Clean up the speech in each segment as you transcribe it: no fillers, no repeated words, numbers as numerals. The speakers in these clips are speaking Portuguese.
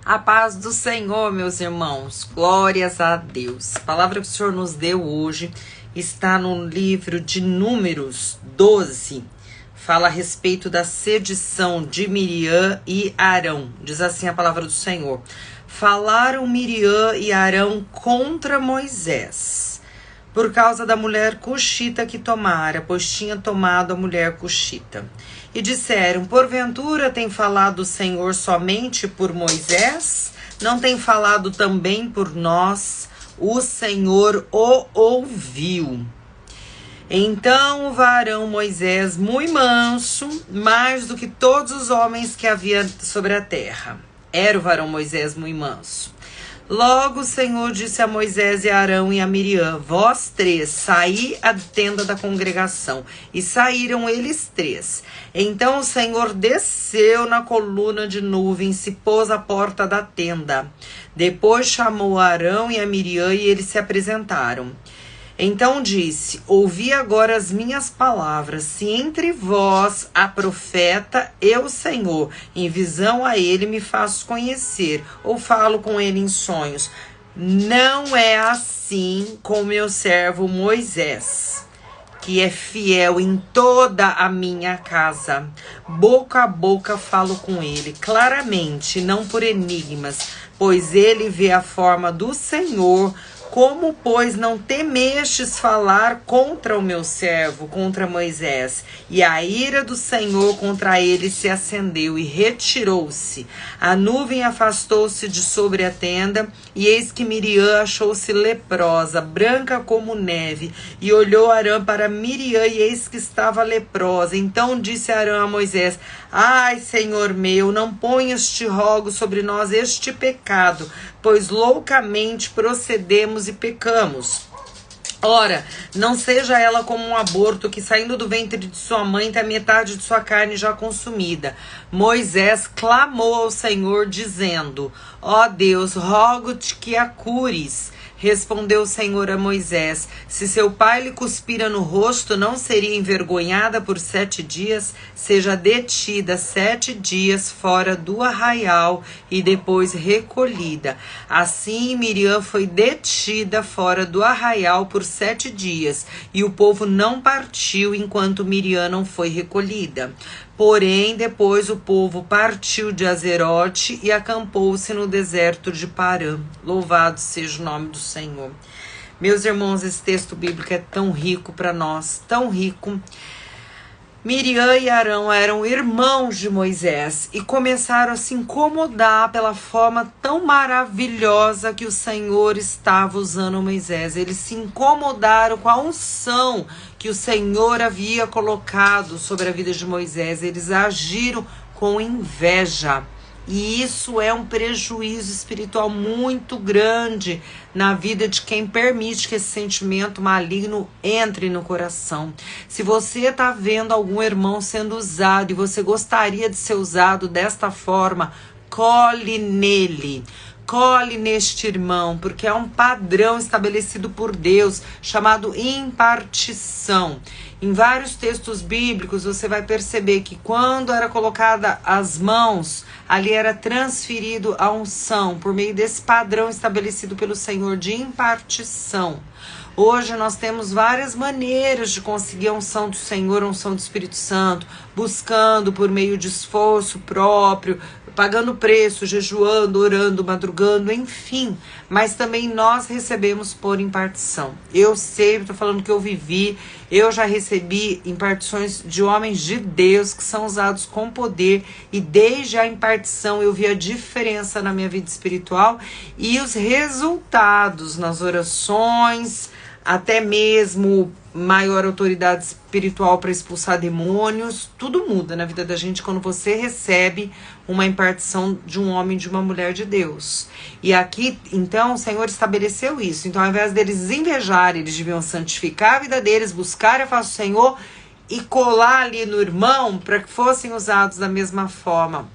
A paz do Senhor, meus irmãos, glórias a Deus. A palavra que o Senhor nos deu hoje está no livro de Números 12. Fala a respeito da sedição de Miriam e Arão. Diz assim a palavra do Senhor. Falaram Miriam e Arão contra Moisés, por causa da mulher cuxita que tomara, pois tinha tomado a mulher cuxita. E disseram, porventura tem falado o Senhor somente por Moisés? Não tem falado também por nós? O Senhor o ouviu. Então o varão Moisés, muito manso, mais do que todos os homens que havia sobre a terra. Era o varão Moisés muito manso. Logo o Senhor disse a Moisés e a Arão e a Miriam, vós três, saí à tenda da congregação. E saíram eles três. Então o Senhor desceu na coluna de nuvem, se pôs à porta da tenda. Depois chamou a Arão e a Miriam e eles se apresentaram. Então disse, ouvi agora as minhas palavras, se entre vós há profeta, eu, Senhor, em visão a ele me faço conhecer, ou falo com ele em sonhos. Não é assim com meu servo Moisés, que é fiel em toda a minha casa. Boca a boca falo com ele, claramente, não por enigmas, pois ele vê a forma do Senhor. Como, pois, não temestes falar contra o meu servo, contra Moisés? E a ira do Senhor contra ele se acendeu e retirou-se. A nuvem afastou-se de sobre a tenda, e eis que Miriam achou-se leprosa, branca como neve. E olhou Arão para Miriam, e eis que estava leprosa. Então disse Arão a Moisés, ai, Senhor meu, não ponhas, te rogo, sobre nós este pecado, pois loucamente procedemos e pecamos. Ora, não seja ela como um aborto que saindo do ventre de sua mãe tem a metade de sua carne já consumida. Moisés clamou ao Senhor dizendo, ó Deus, rogo-te que a cures. Respondeu o Senhor a Moisés, se seu pai lhe cuspira no rosto, não seria envergonhada por 7 dias? Seja detida 7 dias fora do arraial e depois recolhida. Assim Miriam foi detida fora do arraial por 7 dias, e o povo não partiu enquanto Miriam não foi recolhida. Porém, depois o povo partiu de Azerote e acampou-se no deserto de Parã. Louvado seja o nome do Senhor. Meus irmãos, esse texto bíblico é tão rico para nós, tão rico. Miriam e Arão eram irmãos de Moisés e começaram a se incomodar pela forma tão maravilhosa que o Senhor estava usando Moisés. Eles se incomodaram com a unção que o Senhor havia colocado sobre a vida de Moisés. Eles agiram com inveja. E isso é um prejuízo espiritual muito grande na vida de quem permite que esse sentimento maligno entre no coração. Se você está vendo algum irmão sendo usado e você gostaria de ser usado desta forma, cole nele. Cole neste irmão, porque é um padrão estabelecido por Deus, chamado impartição. Em vários textos bíblicos, você vai perceber que quando era colocada as mãos, ali era transferido a unção, por meio desse padrão estabelecido pelo Senhor de impartição. Hoje nós temos várias maneiras de conseguir a unção do Senhor, a unção do Espírito Santo, buscando por meio de esforço próprio, pagando preço, jejuando, orando, madrugando, enfim. Mas também nós recebemos por impartição. Eu sei, estou falando que eu vivi, eu já recebi impartições de homens de Deus que são usados com poder, e desde a impartição eu vi a diferença na minha vida espiritual e os resultados nas orações, até mesmo maior autoridade espiritual para expulsar demônios. Tudo muda na vida da gente quando você recebe uma impartição de um homem e de uma mulher de Deus. E aqui, então, o Senhor estabeleceu isso. Então, ao invés deles invejarem, eles deviam santificar a vida deles, buscar a face do Senhor e colar ali no irmão para que fossem usados da mesma forma.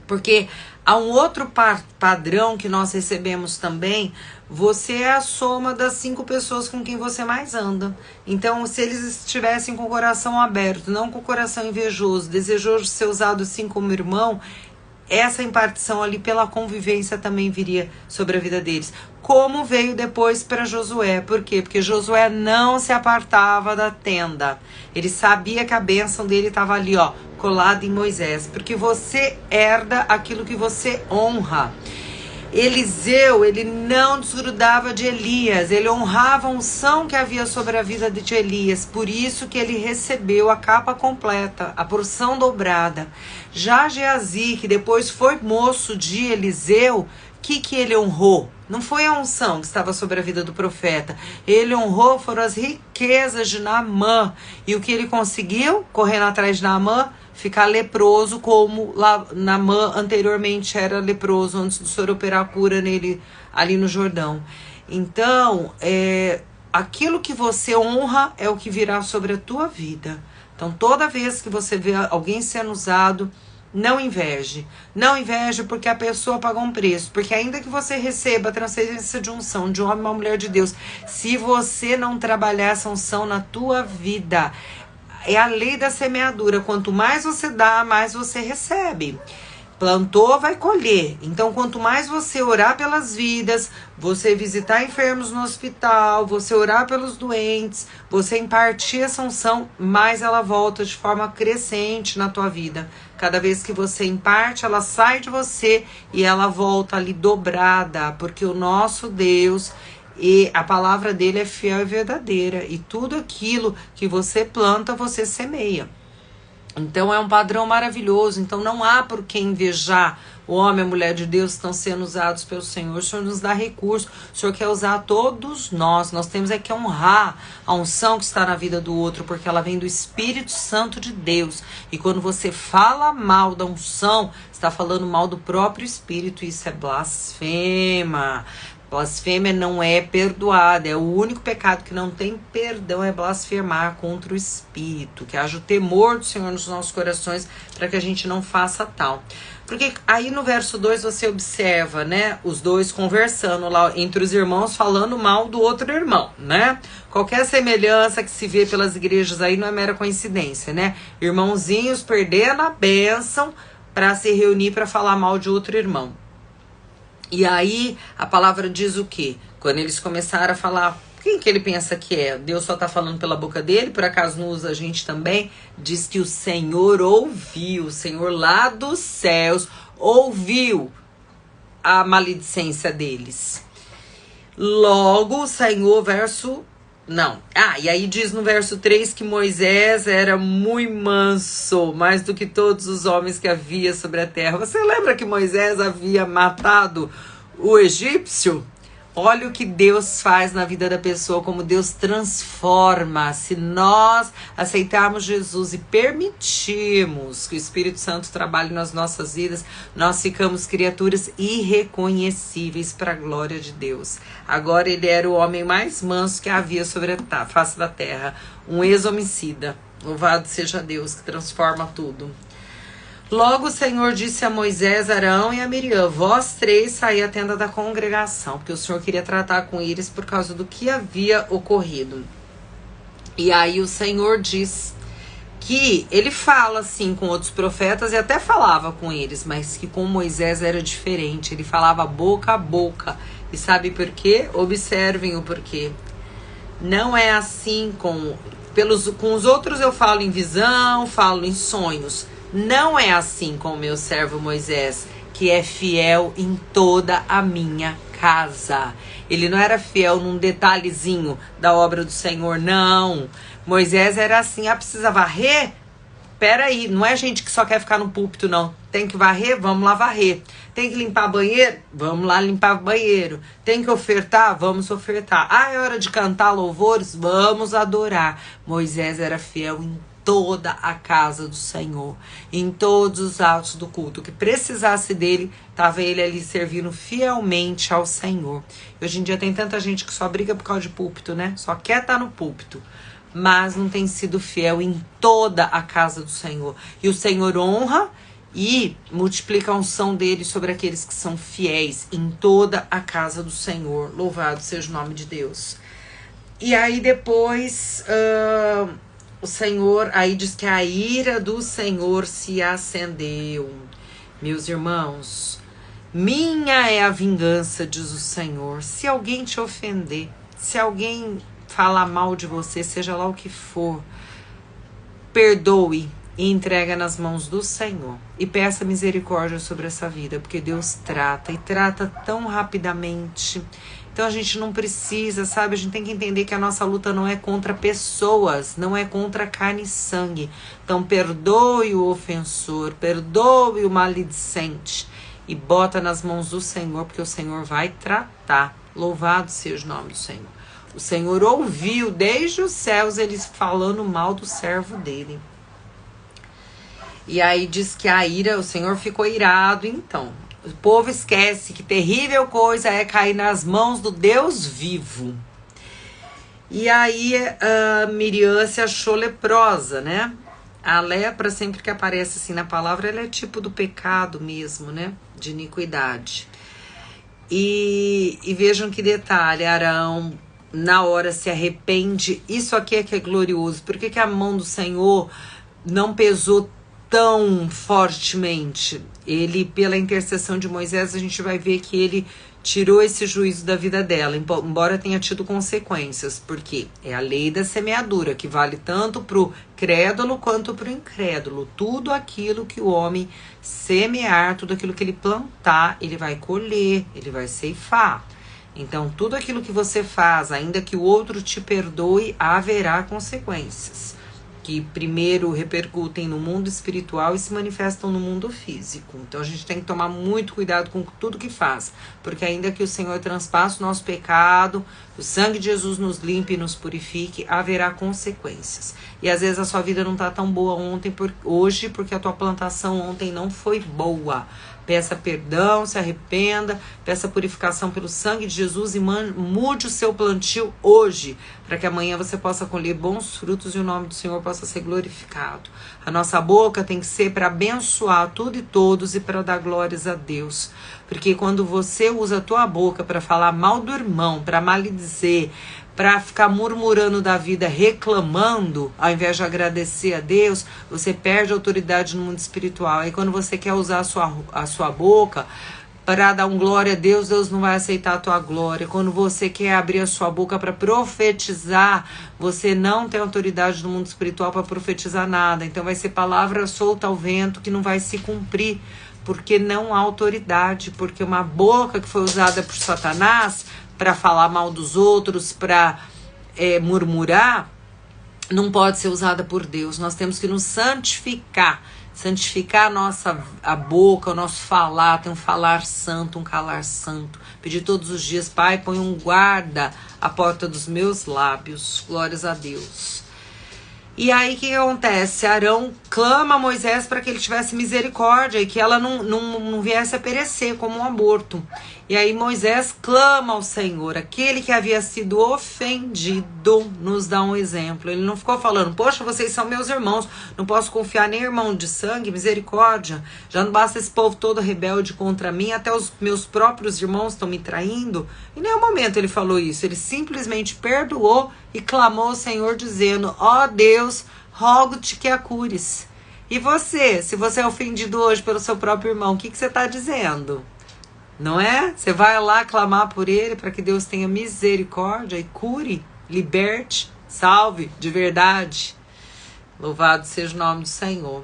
Porque há um outro padrão que nós recebemos também. Você é a soma das 5 pessoas com quem você mais anda. Então, se eles estivessem com o coração aberto, não com o coração invejoso, desejoso de ser usado assim como irmão, essa impartição ali pela convivência também viria sobre a vida deles. Como veio depois para Josué. Por quê? Porque Josué não se apartava da tenda. Ele sabia que a bênção dele estava ali, ó, colada em Moisés. Porque você herda aquilo que você honra. Eliseu, ele não desgrudava de Elias, ele honrava a unção que havia sobre a vida de Elias, por isso que ele recebeu a capa completa, a porção dobrada. Já Geazi, que depois foi moço de Eliseu, que ele honrou? Não foi a unção que estava sobre a vida do profeta, ele honrou, foram as riquezas de Naamã, e o que ele conseguiu, correndo atrás de Naamã, ficar leproso, como Naamã anteriormente era leproso, antes do Senhor operar a cura nele ali no Jordão. Então, aquilo que você honra é o que virá sobre a tua vida. Então, toda vez que você vê alguém sendo usado, não inveje. Não inveje porque a pessoa pagou um preço. Porque ainda que você receba a transferência de unção de um homem e uma mulher de Deus, se você não trabalhar essa unção na tua vida, é a lei da semeadura. Quanto mais você dá, mais você recebe. Plantou, vai colher. Então, quanto mais você orar pelas vidas, você visitar enfermos no hospital, você orar pelos doentes, você impartir essa unção, mais ela volta de forma crescente na tua vida. Cada vez que você imparte, ela sai de você e ela volta ali dobrada, porque o nosso Deus, e a palavra dele é fiel e verdadeira. E tudo aquilo que você planta, você semeia. Então é um padrão maravilhoso. Então não há por que invejar o homem e a mulher de Deus que estão sendo usados pelo Senhor. O Senhor nos dá recurso. O Senhor quer usar todos nós. Nós temos que honrar a unção que está na vida do outro, porque ela vem do Espírito Santo de Deus. E quando você fala mal da unção, está falando mal do próprio Espírito. Isso é blasfema. Blasfêmia não é perdoada, é o único pecado que não tem perdão, é blasfemar contra o Espírito. Que haja o temor do Senhor nos nossos corações para que a gente não faça tal. Porque aí no verso 2 você observa, né, os dois conversando lá entre os irmãos, falando mal do outro irmão, né? Qualquer semelhança que se vê pelas igrejas aí não é mera coincidência, né? Irmãozinhos perdendo a bênção para se reunir para falar mal de outro irmão. E aí a palavra diz o quê? Quando eles começaram a falar, quem que ele pensa que é? Deus só está falando pela boca dele, por acaso não usa a gente também? Diz que o Senhor ouviu, o Senhor lá dos céus ouviu a maledicência deles. Logo o Senhor, e aí diz no verso 3 que Moisés era muito manso, mais do que todos os homens que havia sobre a terra. Você lembra que Moisés havia matado o egípcio? Olha o que Deus faz na vida da pessoa, como Deus transforma. Se nós aceitarmos Jesus e permitirmos que o Espírito Santo trabalhe nas nossas vidas, nós ficamos criaturas irreconhecíveis para a glória de Deus. Agora ele era o homem mais manso que havia sobre a face da terra, um ex-homicida. Louvado seja Deus que transforma tudo. Logo o Senhor disse a Moisés, Arão e a Miriam, vós três saí à tenda da congregação, porque o Senhor queria tratar com eles por causa do que havia ocorrido. E aí o Senhor diz que ele fala assim com outros profetas e até falava com eles, mas que com Moisés era diferente, ele falava boca a boca. E sabe por quê? Observem o porquê. Não é assim com os outros eu falo em visão, falo em sonhos. Não é assim com o meu servo Moisés, que é fiel em toda a minha casa. Ele não era fiel num detalhezinho da obra do Senhor, não. Moisés era assim, precisa varrer? Peraí, não é gente que só quer ficar no púlpito, não. Tem que varrer? Vamos lá varrer. Tem que limpar banheiro? Vamos lá limpar banheiro. Tem que ofertar? Vamos ofertar. É hora de cantar louvores? Vamos adorar. Moisés era fiel em toda a casa do Senhor, em todos os atos do culto, que precisasse dele, estava ele ali servindo fielmente ao Senhor. Hoje em dia tem tanta gente que só briga por causa de púlpito, né? Só quer estar no púlpito, mas não tem sido fiel em toda a casa do Senhor. E o Senhor honra e multiplica a unção dele sobre aqueles que são fiéis em toda a casa do Senhor. Louvado seja o nome de Deus. E aí depois... o Senhor, aí diz que a ira do Senhor se acendeu. Meus irmãos, minha é a vingança, diz o Senhor. Se alguém te ofender, se alguém falar mal de você, seja lá o que for, perdoe e entrega nas mãos do Senhor. E peça misericórdia sobre essa vida, porque Deus trata e trata tão rapidamente. Então a gente não precisa, sabe? A gente tem que entender que a nossa luta não é contra pessoas, não é contra carne e sangue. Então perdoe o ofensor, perdoe o maledicente e bota nas mãos do Senhor, porque o Senhor vai tratar. Louvado seja o nome do Senhor. O Senhor ouviu desde os céus eles falando mal do servo dele. E aí diz que a ira, o Senhor ficou irado, então. O povo esquece que terrível coisa é cair nas mãos do Deus vivo. E aí Miriam se achou leprosa, né? A lepra, sempre que aparece assim na palavra, ela é tipo do pecado mesmo, né? De iniquidade. E vejam que detalhe, Arão na hora se arrepende. Isso aqui é que é glorioso. Por que a mão do Senhor não pesou tão fortemente? Ele, pela intercessão de Moisés, a gente vai ver que ele tirou esse juízo da vida dela, embora tenha tido consequências, porque é a lei da semeadura, que vale tanto para o crédulo quanto para o incrédulo. Tudo aquilo que o homem semear, tudo aquilo que ele plantar, ele vai colher, ele vai ceifar. Então, tudo aquilo que você faz, ainda que o outro te perdoe, haverá consequências, que primeiro repercutem no mundo espiritual e se manifestam no mundo físico. Então a gente tem que tomar muito cuidado com tudo que faz, porque ainda que o Senhor transpasse o nosso pecado, o sangue de Jesus nos limpe e nos purifique, haverá consequências. E às vezes a sua vida não está tão boa hoje porque a tua plantação ontem não foi boa. Peça perdão, se arrependa, peça purificação pelo sangue de Jesus e mude o seu plantio hoje, para que amanhã você possa colher bons frutos e o nome do Senhor possa ser glorificado. A nossa boca tem que ser para abençoar tudo e todos e para dar glórias a Deus. Porque quando você usa a tua boca para falar mal do irmão, para maldizer, para ficar murmurando da vida, reclamando, ao invés de agradecer a Deus, você perde autoridade no mundo espiritual. Aí quando você quer usar a sua boca para dar um glória a Deus, Deus não vai aceitar a tua glória. Quando você quer abrir a sua boca para profetizar, você não tem autoridade no mundo espiritual para profetizar nada. Então vai ser palavra solta ao vento que não vai se cumprir, porque não há autoridade, porque uma boca que foi usada por Satanás para falar mal dos outros, para murmurar, não pode ser usada por Deus. Nós temos que nos santificar a boca, o nosso falar, tem um falar santo, um calar santo. Pedir todos os dias, Pai, põe um guarda à porta dos meus lábios. Glórias a Deus. E aí o que acontece? Arão clama a Moisés para que ele tivesse misericórdia e que ela não viesse a perecer como um aborto. E aí Moisés clama ao Senhor, aquele que havia sido ofendido, nos dá um exemplo. Ele não ficou falando, poxa, vocês são meus irmãos, não posso confiar nem irmão de sangue, misericórdia. Já não basta esse povo todo rebelde contra mim, até os meus próprios irmãos estão me traindo. Em nenhum momento ele falou isso, ele simplesmente perdoou e clamou ao Senhor dizendo, ó Deus, rogo-te que a cures. E você, se você é ofendido hoje pelo seu próprio irmão, o que você está dizendo? Não é? Você vai lá clamar por ele para que Deus tenha misericórdia e cure, liberte, salve de verdade. Louvado seja o nome do Senhor.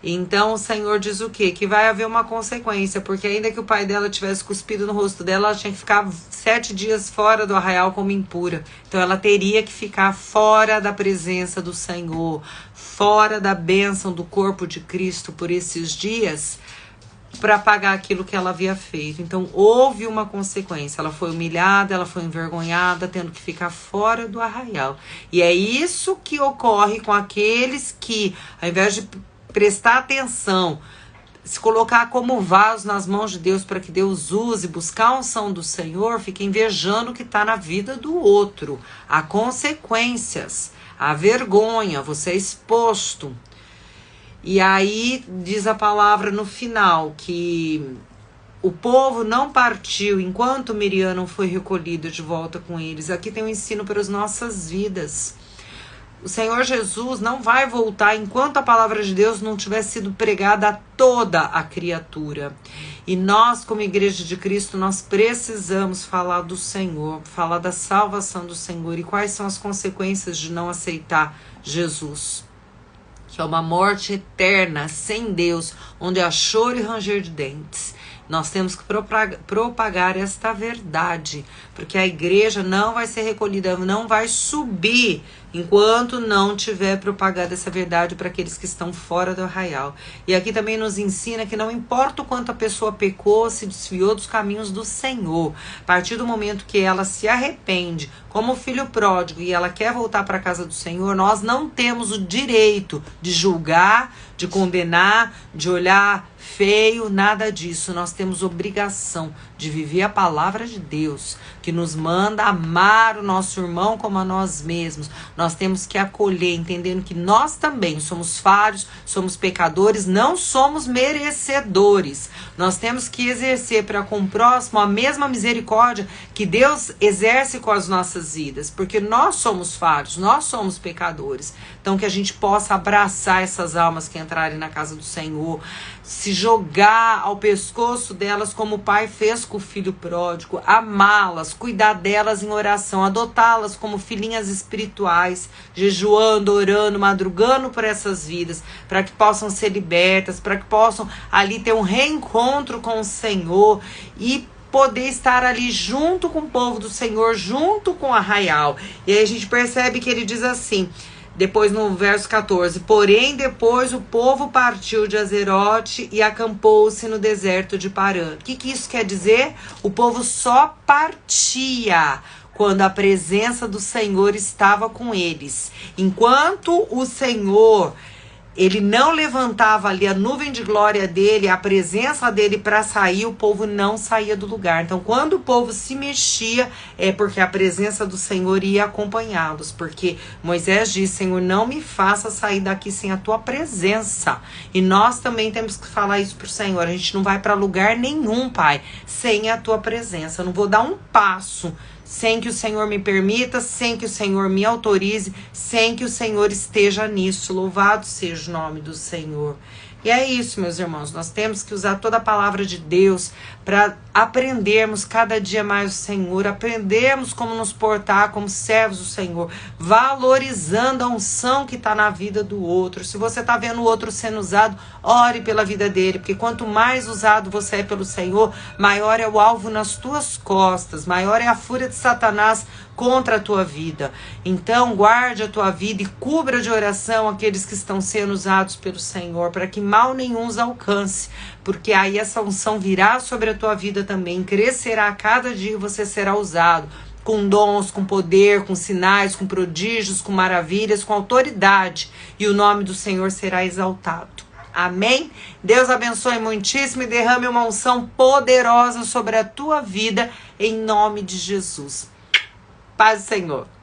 Então o Senhor diz o quê? Que vai haver uma consequência, porque ainda que o pai dela tivesse cuspido no rosto dela, ela tinha que ficar 7 dias fora do arraial como impura. Então ela teria que ficar fora da presença do Senhor, fora da bênção do corpo de Cristo por esses dias, para pagar aquilo que ela havia feito. Então houve uma consequência, ela foi humilhada, ela foi envergonhada, tendo que ficar fora do arraial. E é isso que ocorre com aqueles que, ao invés de prestar atenção, se colocar como vaso nas mãos de Deus para que Deus use, buscar a unção do Senhor, fica invejando o que está na vida do outro. Há consequências, há vergonha, você é exposto. E aí diz a palavra no final que o povo não partiu enquanto Miriam não foi recolhida de volta com eles. Aqui tem um ensino para as nossas vidas. O Senhor Jesus não vai voltar enquanto a palavra de Deus não tiver sido pregada a toda a criatura. E nós, como Igreja de Cristo, nós precisamos falar do Senhor, falar da salvação do Senhor e quais são as consequências de não aceitar Jesus. Que é uma morte eterna, sem Deus, onde há choro e ranger de dentes. Nós temos que propagar esta verdade, porque a igreja não vai ser recolhida, não vai subir enquanto não tiver propagado essa verdade para aqueles que estão fora do arraial. E aqui também nos ensina que não importa o quanto a pessoa pecou, se desviou dos caminhos do Senhor, a partir do momento que ela se arrepende, como o filho pródigo, e ela quer voltar para a casa do Senhor, nós não temos o direito de julgar, de condenar, de olhar feio, nada disso. Nós temos obrigação de viver a palavra de Deus, que nos manda amar o nosso irmão como a nós mesmos. Nós temos que acolher, entendendo que nós também somos falhos, somos pecadores, não somos merecedores. Nós temos que exercer para com o próximo a mesma misericórdia que Deus exerce com as nossas vidas, porque nós somos falhos, nós somos pecadores. Então que a gente possa abraçar essas almas que entrarem na casa do Senhor, se jogar ao pescoço delas como o pai fez com o filho pródigo, amá-las, cuidar delas em oração, adotá-las como filhinhas espirituais, jejuando, orando, madrugando por essas vidas, para que possam ser libertas, para que possam ali ter um reencontro com o Senhor e poder estar ali junto com o povo do Senhor, junto com o arraial. E aí a gente percebe que ele diz assim, depois no verso 14, porém depois o povo partiu de Azerote e acampou-se no deserto de Parã. O que isso quer dizer? O povo só partia quando a presença do Senhor estava com eles. Enquanto o Senhor, ele não levantava ali a nuvem de glória dele, a presença dele para sair, o povo não saía do lugar. Então, quando o povo se mexia, é porque a presença do Senhor ia acompanhá-los. Porque Moisés disse, Senhor, não me faça sair daqui sem a tua presença. E nós também temos que falar isso pro Senhor. A gente não vai para lugar nenhum, Pai, sem a tua presença. Eu não vou dar um passo sem que o Senhor me permita, sem que o Senhor me autorize, sem que o Senhor esteja nisso. Louvado seja o nome do Senhor. E é isso, meus irmãos, nós temos que usar toda a palavra de Deus para aprendermos cada dia mais o Senhor, aprendermos como nos portar como servos do Senhor, valorizando a unção que está na vida do outro. Se você está vendo o outro sendo usado, ore pela vida dele, porque quanto mais usado você é pelo Senhor, maior é o alvo nas tuas costas, maior é a fúria de Satanás contra a tua vida. Então, guarde a tua vida e cubra de oração aqueles que estão sendo usados pelo Senhor, para que mal nenhum os alcance, porque aí essa unção virá sobre a tua vida também, crescerá a cada dia e você será usado com dons, com poder, com sinais, com prodígios, com maravilhas, com autoridade, e o nome do Senhor será exaltado. Amém? Deus abençoe muitíssimo e derrame uma unção poderosa sobre a tua vida, em nome de Jesus. Paz do Senhor.